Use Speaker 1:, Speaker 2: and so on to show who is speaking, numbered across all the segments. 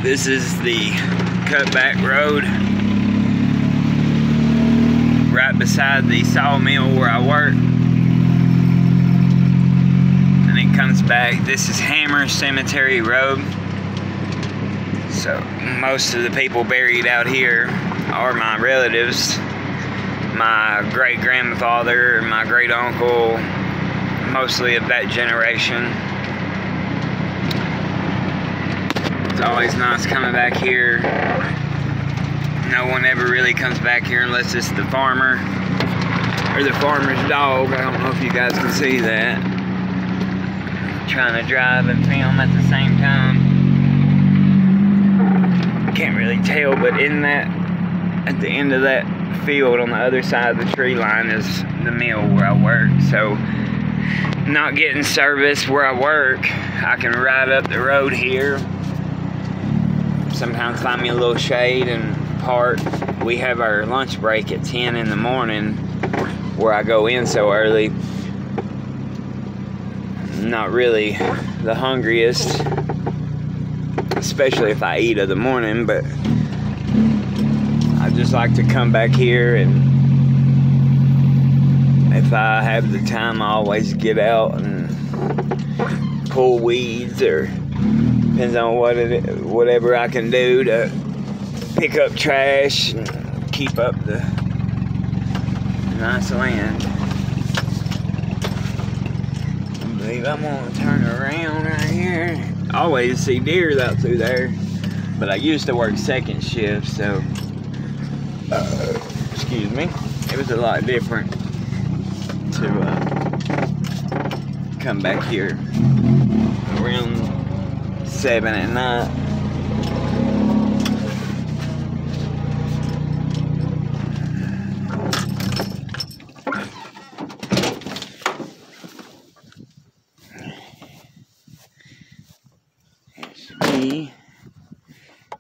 Speaker 1: This is the cutback road right beside the sawmill where I work. And it comes back. This is Hammer Cemetery Road. So most of the people buried out here are my relatives. My great-grandfather, my great-uncle, mostly of that generation. It's always nice coming back here. No one ever really comes back here unless it's the farmer or the farmer's dog. I don't know if you guys can see that. Trying to drive and film at the same time. Can't really tell, but in that, at the end of that field on the other side of the tree line is the mill where I work. So not getting service where I work, I can ride up the road here. Sometimes find me a little shade and park. We have our lunch break at 10 in the morning where I go in so early. Not really the hungriest, especially if I eat of the morning, but I just like to come back here, and if I have the time I always get out and pull weeds, or depends on whatever I can do to pick up trash and keep up the nice land. I believe I'm gonna turn around right here. I always see deers out through there, but I used to work second shift, so excuse me, it was a lot different to come back here around 7 at night.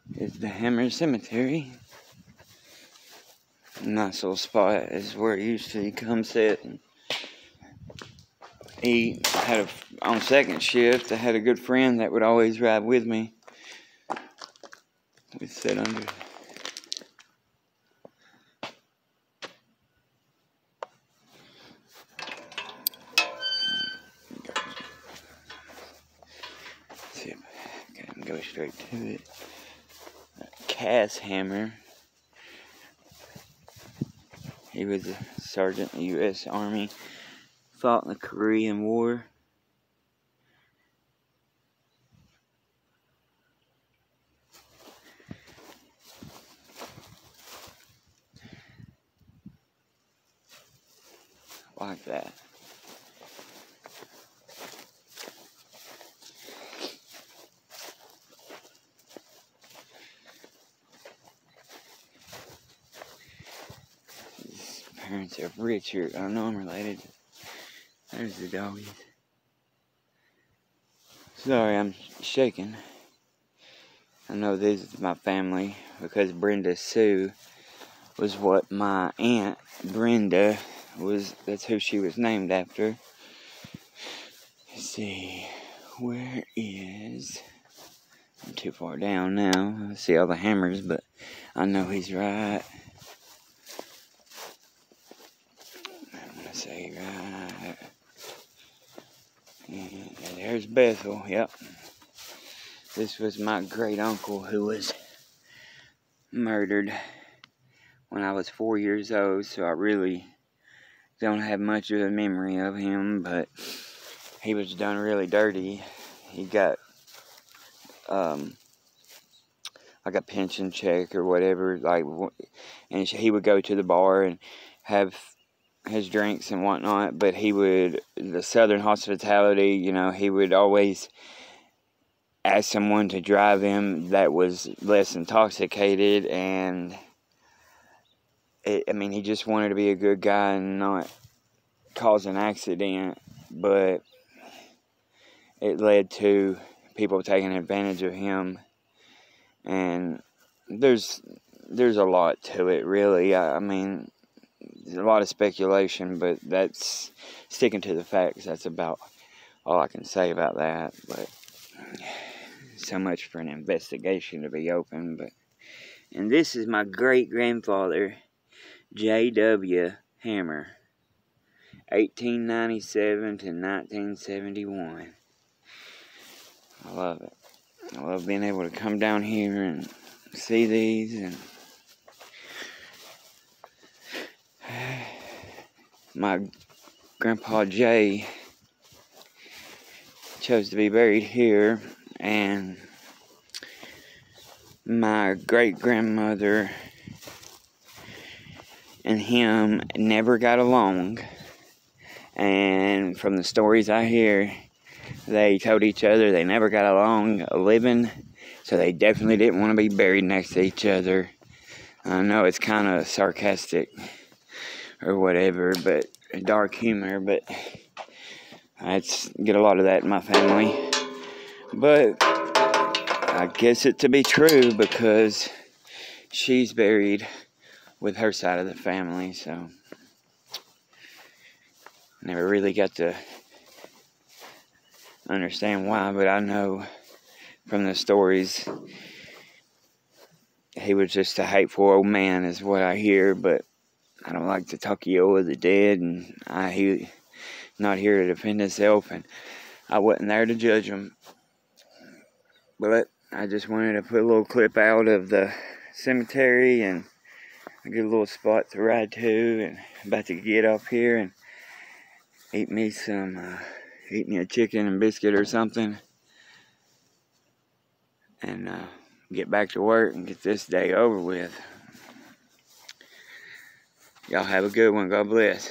Speaker 1: This is the Hammer Cemetery. Nice little spot is where he used to come sit and eat. On second shift, I had a good friend that would always ride with me. We'd sit under. See if I can go straight to it. Cass Hammer. He was a sergeant in the U.S. Army. Fought in the Korean War. Like that. His parents are Richard. I know I'm related. There's the doggies. Sorry, I'm shaking. I know this is my family because Brenda Sue was what my aunt Brenda was. That's who she was named after. Let's see, where is? I'm too far down now. I see all the hammers, but I know he's right. I'm gonna say right. And there's Bethel. Yep. This was my great uncle who was murdered when I was 4 years old, so I really don't have much of a memory of him, but he was done really dirty. He got like a pension check or whatever, and he would go to the bar and have his drinks and whatnot, but the Southern hospitality, you know, he would always ask someone to drive him that was less intoxicated, and he just wanted to be a good guy and not cause an accident, but it led to people taking advantage of him, and there's a lot to it, really. I mean, there's a lot of speculation, but that's sticking to the facts. That's about all I can say about that. But so much for an investigation to be open. But and this is my great-grandfather, J.W. Hammer, 1897 to 1971. I love it. I love being able to come down here and see these. And my Grandpa Jay chose to be buried here, and my great-grandmother and him never got along, and from the stories I hear, they told each other they never got along living, so they definitely didn't want to be buried next to each other. I know it's kind of sarcastic or whatever, but dark humor, but I get a lot of that in my family. But I guess it to be true because she's buried with her side of the family, so never really got to understand why, but I know from the stories he was just a hateful old man is what I hear, but I don't like to talk ill of the dead, and he not here to defend himself, and I wasn't there to judge him. But I just wanted to put a little clip out of the cemetery and a good little spot to ride to, and about to get up here and eat me a chicken and biscuit or something, and get back to work and get this day over with. Y'all have a good one. God bless.